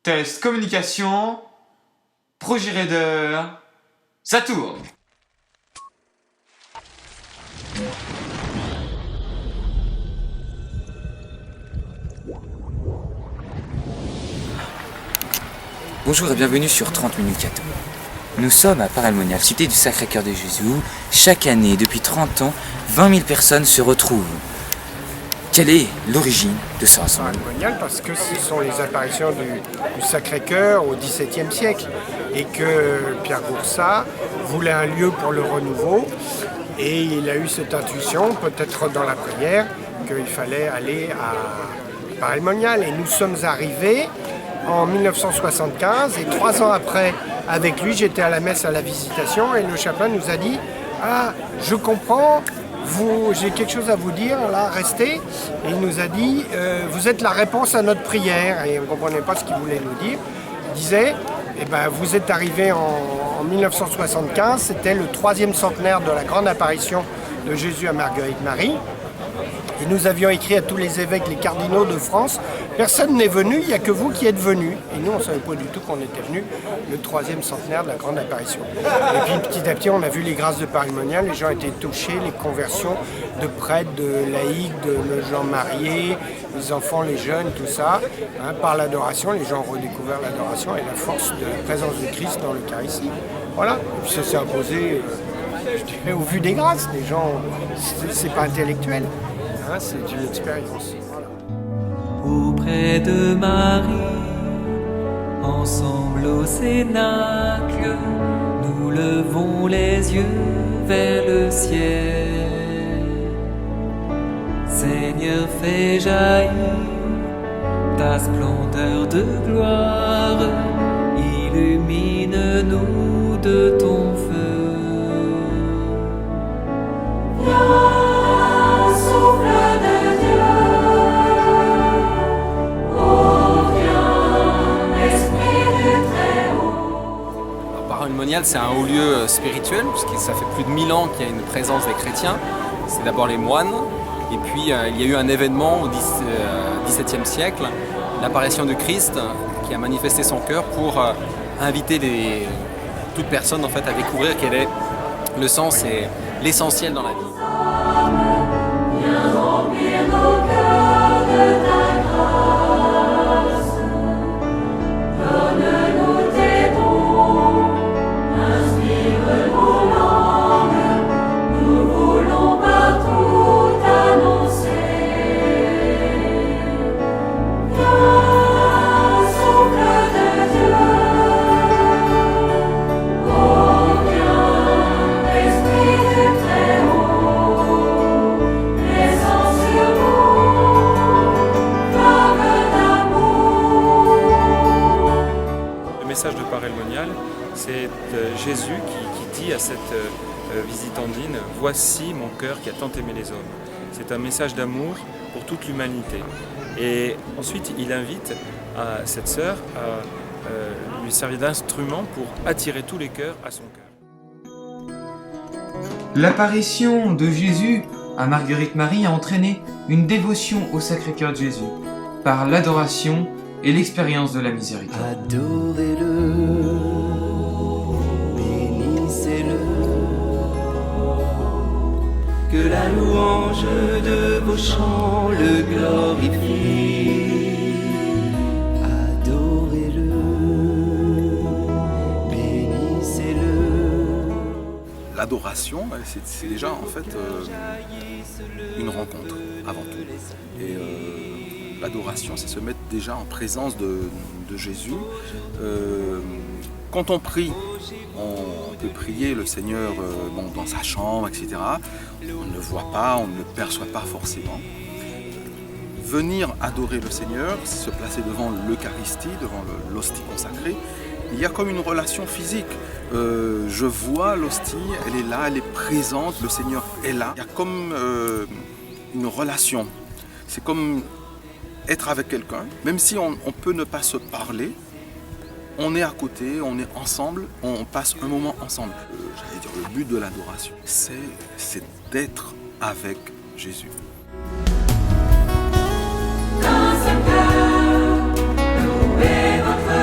Test communication, projet Raider, ça tourne. Bonjour et bienvenue sur 30 minutes Cato. Nous sommes à Paray-le-Monial, cité du Sacré-Cœur de Jésus, où chaque année, depuis 30 ans, 20 000 personnes se retrouvent. Quelle est l'origine de ce rassemblement? Paray-le-Monial parce que ce sont les apparitions du Sacré-Cœur au XVIIe siècle et que Pierre Goursat voulait un lieu pour le renouveau et il a eu cette intuition, peut-être dans la prière, qu'il fallait aller à Paray-le-Monial et nous sommes arrivés en 1975 et 3 ans après, avec lui, j'étais à la messe à la Visitation et le chapelain nous a dit « Ah, je comprends, j'ai quelque chose à vous dire, là, restez ». Et il nous a dit « Vous êtes la réponse à notre prière ». Et on ne comprenait pas ce qu'il voulait nous dire. Il disait « Eh ben, vous êtes arrivés en 1975, c'était le 3e centenaire de la grande apparition de Jésus à Marguerite Marie. Et nous avions écrit à tous les évêques, les cardinaux de France, personne n'est venu, il n'y a que vous qui êtes venus. Et nous, on ne savait pas du tout qu'on était venus le 3e centenaire de la grande apparition. Et puis petit à petit, on a vu les grâces de Paray-le-Monial, les gens étaient touchés, les conversions de prêtres, de laïcs, de gens mariés, les enfants, les jeunes, tout ça. Par l'adoration, les gens ont redécouvert l'adoration et la force de la présence de Christ dans l'Eucharistie. Voilà, et puis ça s'est imposé, je dirais, au vu des grâces. Les gens, c'est pas intellectuel. C'est une expérience. Voilà. Auprès de Marie, ensemble au cénacle, nous levons les yeux vers le ciel. Seigneur, fais jaillir ta splendeur de gloire, illumine-nous de ton feu. Paray-le-Monial, c'est un haut lieu spirituel, puisque ça fait plus de 1000 ans qu'il y a une présence des chrétiens. C'est d'abord les moines, et puis il y a eu un événement au XVIIe siècle, l'apparition du Christ, qui a manifesté son cœur pour inviter toute personne en fait, à découvrir quel est le sens et l'essentiel dans la vie. Le message de Paray-le-Monial, c'est Jésus qui dit à cette visitandine « Voici mon cœur qui a tant aimé les hommes ». C'est un message d'amour pour toute l'humanité. Et ensuite, il invite cette sœur à lui servir d'instrument pour attirer tous les cœurs à son cœur. L'apparition de Jésus à Marguerite Marie a entraîné une dévotion au Sacré-Cœur de Jésus par l'adoration et l'expérience de la miséricorde. Adorez-le, bénissez-le, que la louange de vos chants le glorifie. Adorez-le, bénissez-le. L'adoration, c'est déjà en fait une rencontre avant tout. Et l'adoration, c'est se mettre déjà en présence de Jésus. Quand on prie, on peut prier le Seigneur dans sa chambre, etc. On ne le voit pas, on ne le perçoit pas forcément. Venir adorer le Seigneur, se placer devant l'Eucharistie, devant l'hostie consacrée, il y a comme une relation physique. Je vois l'hostie, elle est là, elle est présente, le Seigneur est là. Il y a comme une relation. C'est comme être avec quelqu'un, même si on peut ne pas se parler, on est à côté, on est ensemble, on passe un moment ensemble. J'allais dire, le but de l'adoration, c'est d'être avec Jésus. Dans ce cœur, louez votre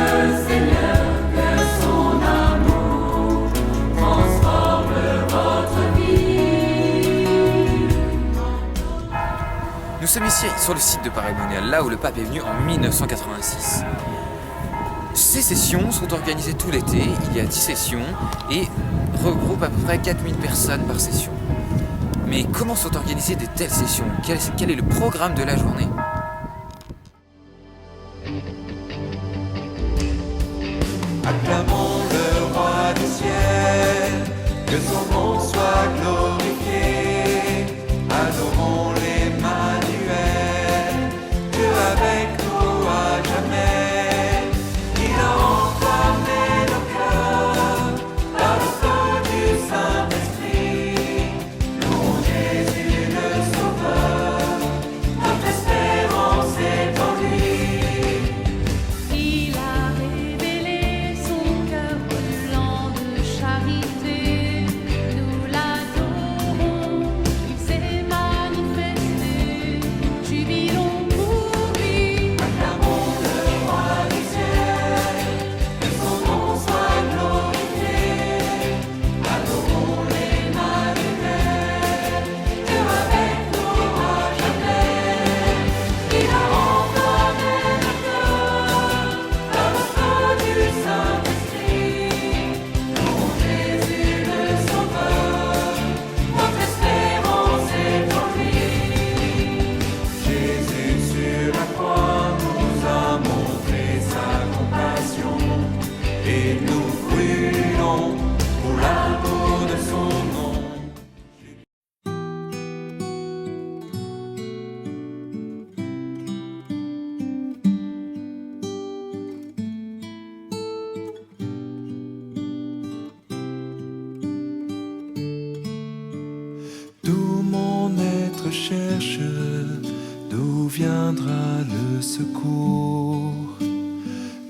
sur le site de Paray le Monial, là où le pape est venu en 1986. Ces sessions sont organisées tout l'été, il y a 10 sessions et regroupent à peu près 4000 personnes par session. Mais comment sont organisées de telles sessions? Quel est le programme de la journée? Acclamons le roi du ciel, que son nom soit glorifié. Adorons l'Emmanuel, Dieu avec nous à jamais. Il a enflammé nos cœurs par le feu du Saint-Esprit. Louons Jésus le Sauveur, notre espérance est en lui. Il a révélé son cœur brûlant de charité. Nous l'adorons, il s'est manifesté. Jubilons pour lui. Acclamons le roi du ciel, que son nom soit glorifié. Adorons l'Emmanuel, Dieu avec nous à jamais. Il a enflammé nos cœurs par le feu du Saint-Esprit. Louons Jésus le Sauveur, notre espérance est en lui. Jésus sur la croix nous a montré sa compassion et nous brûlons pour l'amour de son nom. Tout mon être cherche d'où viendra le secours.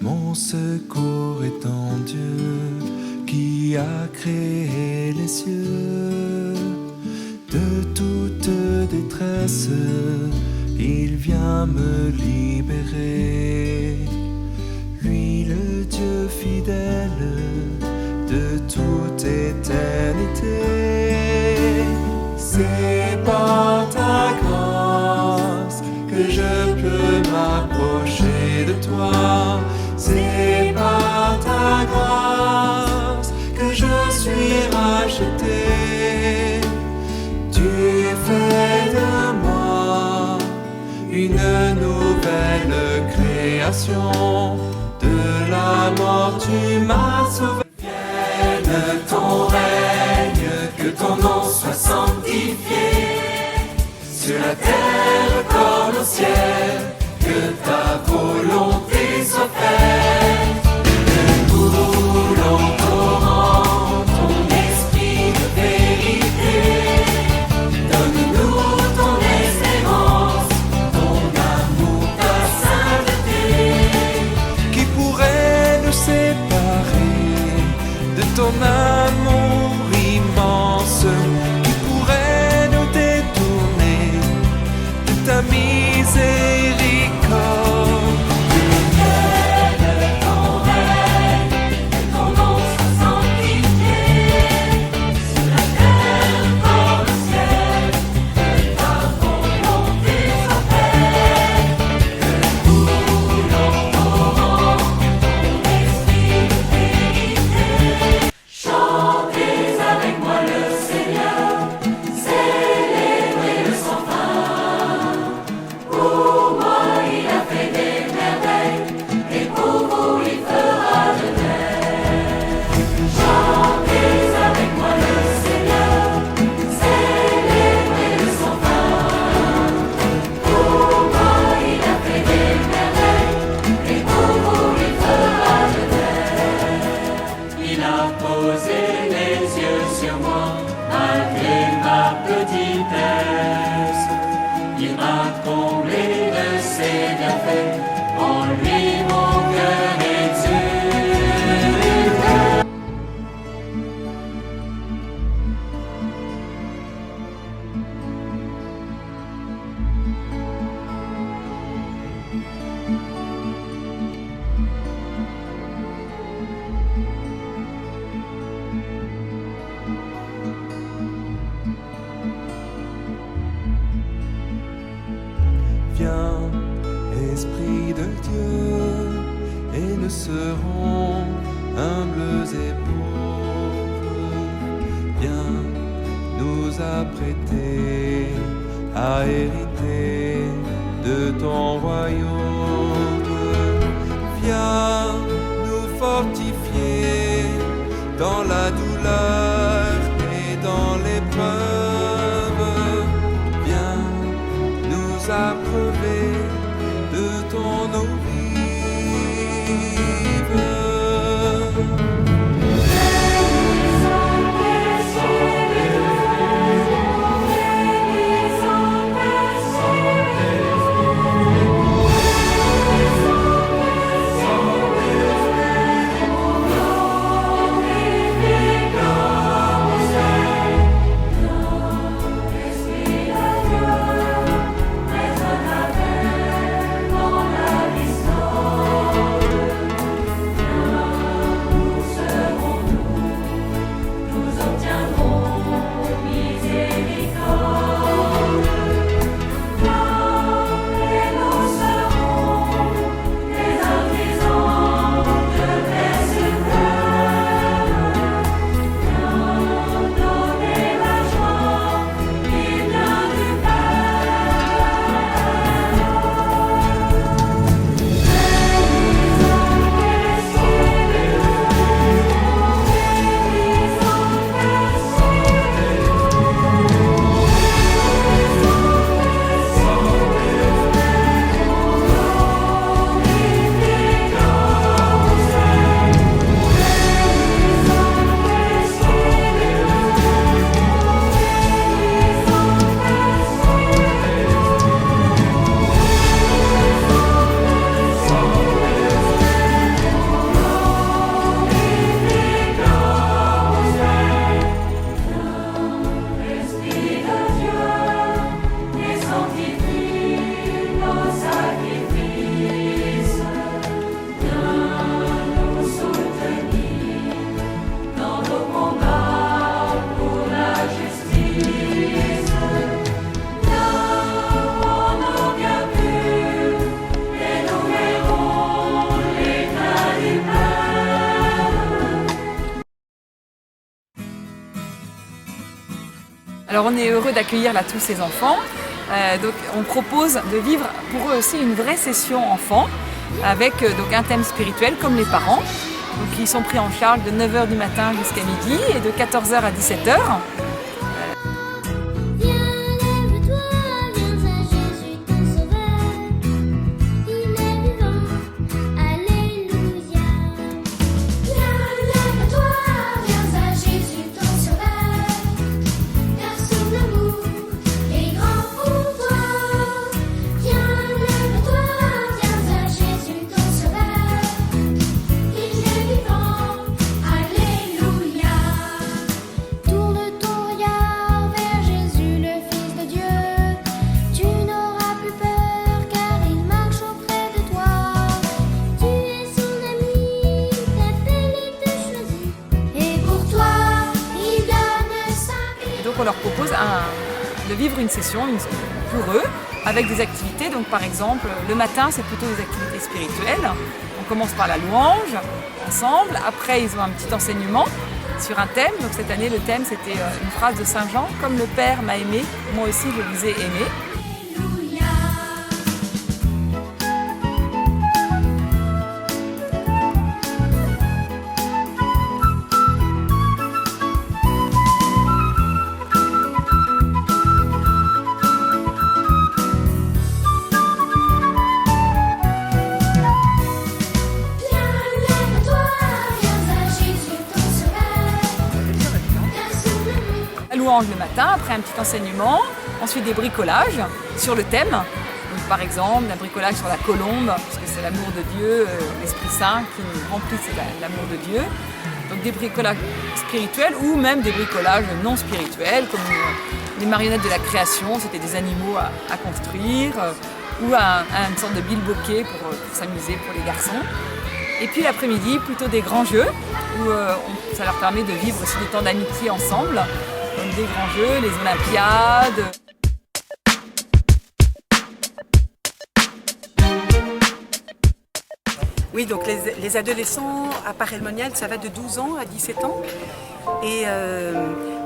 Mon secours est en Dieu qui a créé les cieux. De toute détresse, il vient me libérer. Lui, le Dieu fidèle de toute éternité. C'est par ta grâce que je peux m'approcher de toi. C'est par ta grâce que je suis racheté. Tu fais de moi une nouvelle création. De la mort tu m'as sauvé. Vienne ton règne, que ton nom soit sanctifié. Sur la terre comme au ciel, que ta volonté soit faite. Que coule en torrent ton esprit de vérité. Donne-nous ton espérance, ton amour, ta sainteté. Qui pourrait nous séparer de ton amour immense? Qui pourrait nous détourner de ta miséricorde? que seront humbles et pauvres. Viens nous apprêter à hériter de ton royaume. Viens nous fortifier dans la douleur et dans l'épreuve. Viens nous abreuver de ton eau vive. Alors on est heureux d'accueillir là tous ces enfants. Donc on propose de vivre pour eux aussi une vraie session enfant avec donc un thème spirituel comme les parents. Donc ils sont pris en charge de 9h du matin jusqu'à midi et de 14h à 17h. On leur propose de vivre une session pour eux avec des activités. Donc par exemple, le matin, c'est plutôt des activités spirituelles. On commence par la louange ensemble. Après, ils ont un petit enseignement sur un thème. Donc cette année, le thème, c'était une phrase de Saint Jean. Comme le Père m'a aimé, moi aussi je vous ai aimé. Le matin, après un petit enseignement, ensuite des bricolages sur le thème. Donc, par exemple, un bricolage sur la colombe, parce que c'est l'amour de Dieu, l'Esprit Saint qui nous remplit l'amour de Dieu. Donc des bricolages spirituels ou même des bricolages non spirituels, comme les marionnettes de la création, c'était des animaux à construire, ou une sorte de bilboquet pour s'amuser pour les garçons. Et puis l'après-midi, plutôt des grands jeux, où ça leur permet de vivre aussi des temps d'amitié ensemble. Comme des grands jeux, les Olympiades. Oui, donc les adolescents à Paray-le-Monial, ça va de 12 ans à 17 ans. Et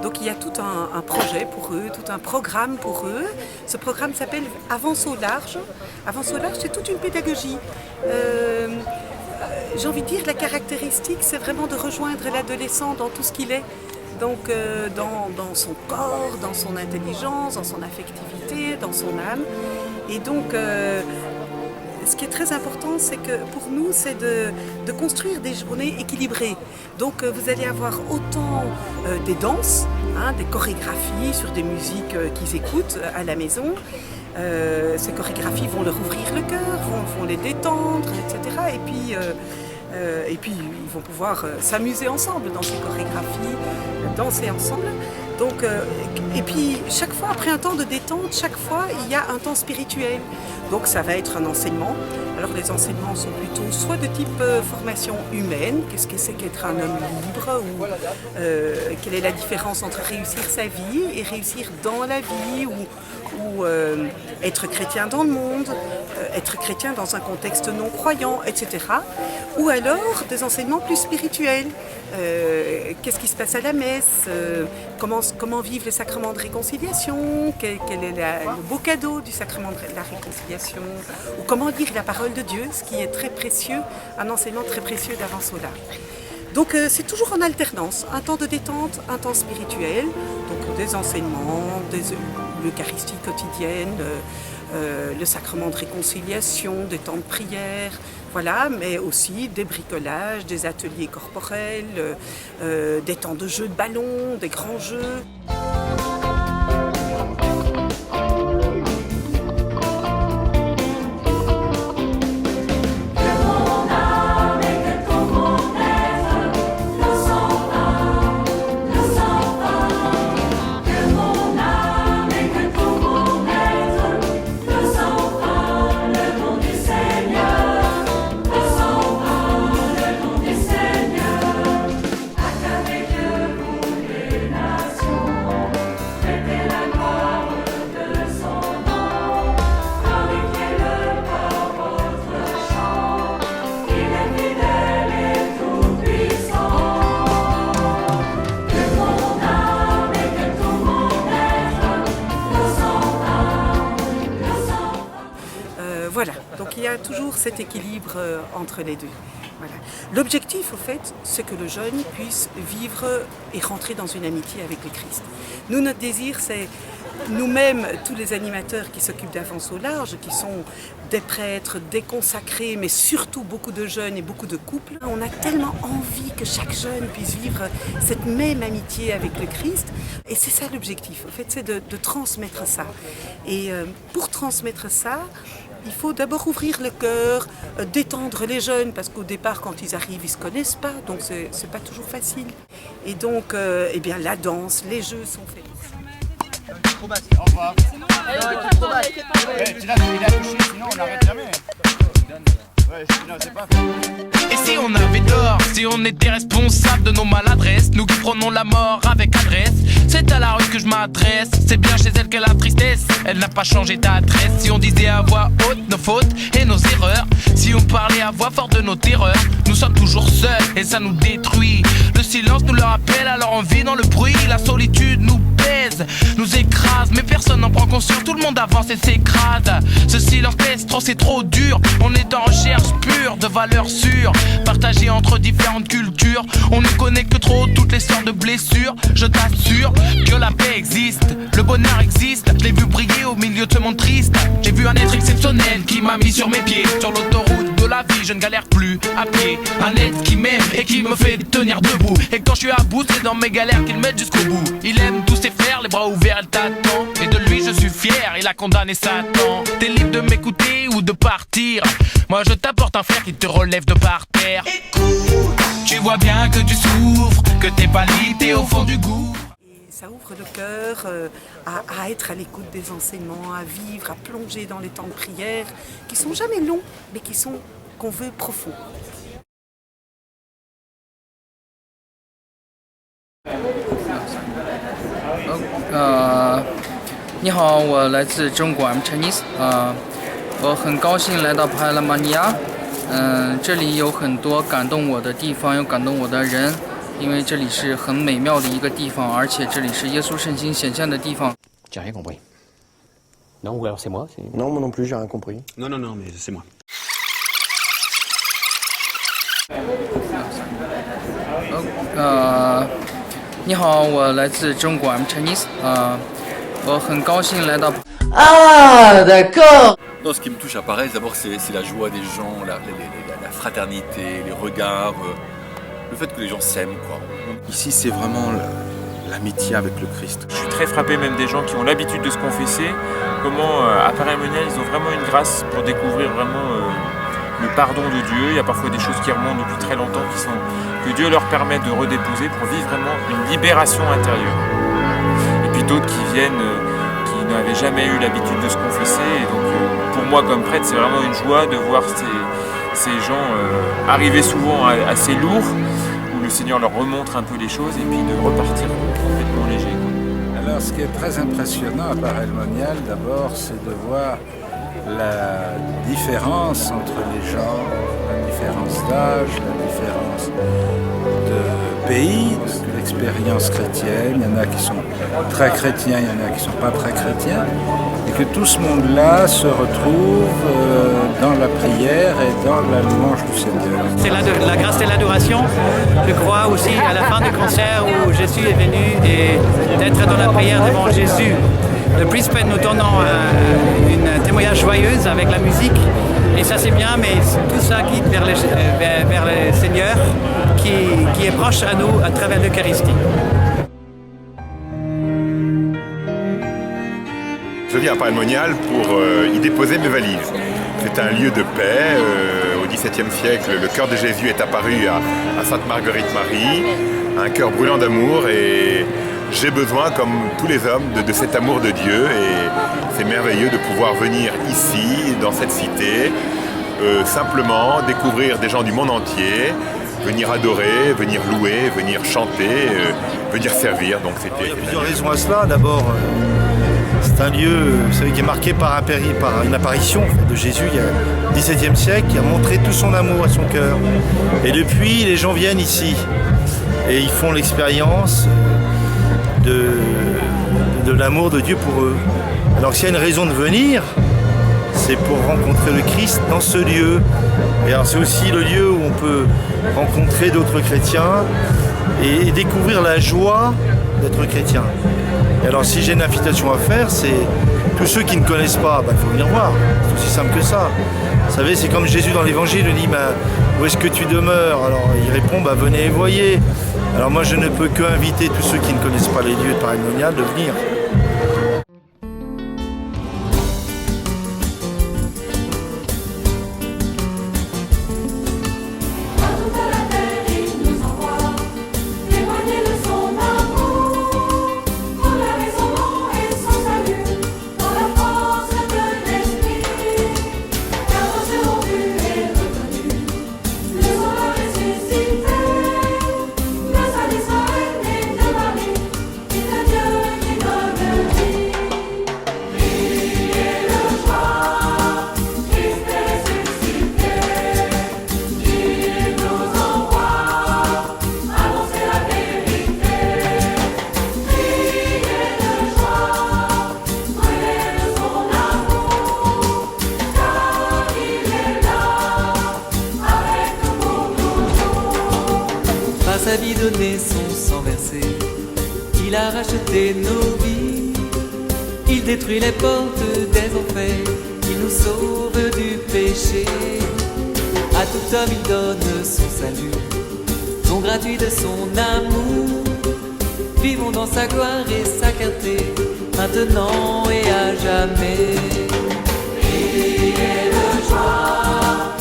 donc il y a tout un projet pour eux, tout un programme pour eux. Ce programme s'appelle Avance au large. Avance au large, c'est toute une pédagogie. J'ai envie de dire, la caractéristique, c'est vraiment de rejoindre l'adolescent dans tout ce qu'il est. Donc dans son corps, dans son intelligence, dans son affectivité, dans son âme. Et donc ce qui est très important, c'est que pour nous, c'est de construire des journées équilibrées. Donc vous allez avoir autant des danses, des chorégraphies sur des musiques qu'ils écoutent à la maison. Ces chorégraphies vont leur ouvrir le cœur, vont les détendre, etc. Et puis ils vont pouvoir s'amuser ensemble dans ces chorégraphies, danser ensemble. Donc, et puis chaque fois, après un temps de détente, chaque fois il y a un temps spirituel. Donc ça va être un enseignement. Alors les enseignements sont plutôt soit de type formation humaine, qu'est-ce que c'est qu'être un homme libre, ou quelle est la différence entre réussir sa vie et réussir dans la vie, ou être chrétien dans le monde, être chrétien dans un contexte non croyant, etc. Ou alors des enseignements plus spirituels. Qu'est-ce qui se passe à la messe, comment vivre le sacrement de réconciliation, quel est le beau cadeau du sacrement de la réconciliation, ou comment lire la parole de Dieu, ce qui est très précieux, un enseignement très précieux d'Avance au large. Donc c'est toujours en alternance, un temps de détente, un temps spirituel, donc des enseignements, l'Eucharistie quotidienne, le sacrement de réconciliation, des temps de prière, voilà, mais aussi des bricolages, des ateliers corporels, des temps de jeux de ballon, des grands jeux. Voilà, donc il y a toujours cet équilibre entre les deux. Voilà. L'objectif, au fait, c'est que le jeune puisse vivre et rentrer dans une amitié avec le Christ. Nous, notre désir, c'est nous-mêmes, tous les animateurs qui s'occupent d'Avance au large, qui sont des prêtres, des consacrés, mais surtout beaucoup de jeunes et beaucoup de couples, on a tellement envie que chaque jeune puisse vivre cette même amitié avec le Christ. Et c'est ça l'objectif, en fait, c'est de transmettre ça. Et pour transmettre ça, il faut d'abord ouvrir le cœur, détendre les jeunes, parce qu'au départ, quand ils arrivent, ils ne se connaissent pas, donc c'est pas toujours facile. Et donc, eh bien, la danse, les jeux sont faits. Au revoir. Tu l'as touché, sinon on n'arrête jamais. Et si on avait tort, si on était responsable de nos maladresses, nous qui prenons la mort avec adresse, c'est à la rue que je m'adresse. C'est bien chez elle qu'elle a tristesse, elle n'a pas changé d'adresse. Si on disait à voix haute nos fautes et nos erreurs, si on parlait à voix forte de nos terreurs, nous sommes toujours seuls et ça nous détruit. Le silence nous le rappelle, alors on vit dans le bruit. La solitude nous pèse, nous écrase, mais personne n'en prend conscience, tout le monde avance et s'écrase. Ce silence pèse trop, c'est trop dur. On est en recherche pure de valeurs sûres, partagées entre différentes cultures. On ne connaît que trop toutes les sortes de blessures. Je t'assure que la paix existe, le bonheur existe. Je l'ai vu briller au milieu de ce monde triste. J'ai vu un être exceptionnel qui m'a mis sur mes pieds. Sur l'autoroute de la vie, je ne galère plus à pied. Un être qui m'aime et qui me fait tenir debout. Et quand je suis à bout, c'est dans mes galères qu'il m'aide jusqu'au bout. Il aime tous ses frères, les bras ouverts, elle t'attend. Et de lui je suis fier, il a condamné Satan. T'es libre de m'écouter ou de partir. Moi je t'apporte un frère qui te relève de par terre. Écoute, tu vois bien que tu souffres, que t'es pas libre, t'es au fond du gouffre. Ça ouvre le cœur à être à l'écoute des enseignements, à vivre, à plonger dans les temps de prière, qui sont jamais longs, mais qu'on veut profonds. 你好，我来自中国 I'm Chinese 我很高兴来到帕拉马尼亚这里有很多感动我的地方，有感动我的人，因为这里是很美妙的一个地方，而且这里是耶稣圣心显现的地方。J'ai rien compris. Non, ou alors c'est moi. Non, moi non plus, j'ai rien compris. Non, non, non, mais c'est moi. 你好，我来自中国 ，I'm Chinese。我很高兴来到。Ah, d'accord. Non, ce qui me touche à Paris, d'abord, c'est la joie des gens, la fraternité, les regards, le fait que les gens s'aiment, quoi. Ici, c'est vraiment l'amitié avec le Christ. Je suis très frappé même des gens qui ont l'habitude de se confesser, comment à Paray-le-Monial, ils ont vraiment une grâce pour découvrir vraiment le pardon de Dieu. Il y a parfois des choses qui remontent depuis très longtemps que Dieu leur permet de redéposer pour vivre vraiment une libération intérieure. Et puis d'autres qui viennent, qui n'avaient jamais eu l'habitude de se confesser. Et donc pour moi comme prêtre, c'est vraiment une joie de voir ces gens arriver souvent assez lourds, où le Seigneur leur remontre un peu les choses et puis de repartir complètement léger. Alors ce qui est très impressionnant à Paray-le-Monial, d'abord, c'est de voir la différence entre les gens, la différence d'âge, la différence de pays, de l'expérience chrétienne. Il y en a qui sont très chrétiens, il y en a qui ne sont pas très chrétiens. Et que tout ce monde-là se retrouve dans la prière et dans la louange du Seigneur. C'est la grâce et l'adoration. Je crois aussi à la fin du concert où Jésus est venu et d'être dans la prière devant Jésus. Le Prispe nous donnant une témoignage joyeuse avec la musique. Et ça c'est bien, mais tout ça guide vers le Seigneur qui est proche à nous à travers l'Eucharistie. Je viens à Paray-le-Monial pour y déposer mes valises. C'est un lieu de paix. Au XVIIe siècle, le cœur de Jésus est apparu à Sainte-Marguerite-Marie, un cœur brûlant d'amour, et j'ai besoin, comme tous les hommes, de cet amour de Dieu, et c'est merveilleux de pouvoir venir ici, dans cette cité, simplement découvrir des gens du monde entier, venir adorer, venir louer, venir chanter, venir servir. Donc il y a plusieurs raisons à cela. D'abord, c'est un lieu, vous savez, qui est marqué par une apparition en fait, de Jésus il y a le XVIIe siècle, qui a montré tout son amour à son cœur. Et depuis, les gens viennent ici et ils font l'expérience de l'amour de Dieu pour eux. Alors s'il y a une raison de venir, c'est pour rencontrer le Christ dans ce lieu. Et alors c'est aussi le lieu où on peut rencontrer d'autres chrétiens et découvrir la joie d'être chrétien. Et alors si j'ai une invitation à faire, c'est tous ceux qui ne connaissent pas, il faut venir voir. C'est aussi simple que ça. Vous savez, c'est comme Jésus dans l'évangile, il dit où est-ce que tu demeures? Alors il répond, venez et voyez. Alors moi je ne peux que inviter tous ceux qui ne connaissent pas les lieux de Paray-le-Monial de venir. Sa vie donnée, son sang versé, il a racheté nos vies. Il détruit les portes des enfers, il nous sauve du péché. À tout homme il donne son salut, don gratuit de son amour. Vivons dans sa gloire et sa clarté, maintenant et à jamais. Priez de joie.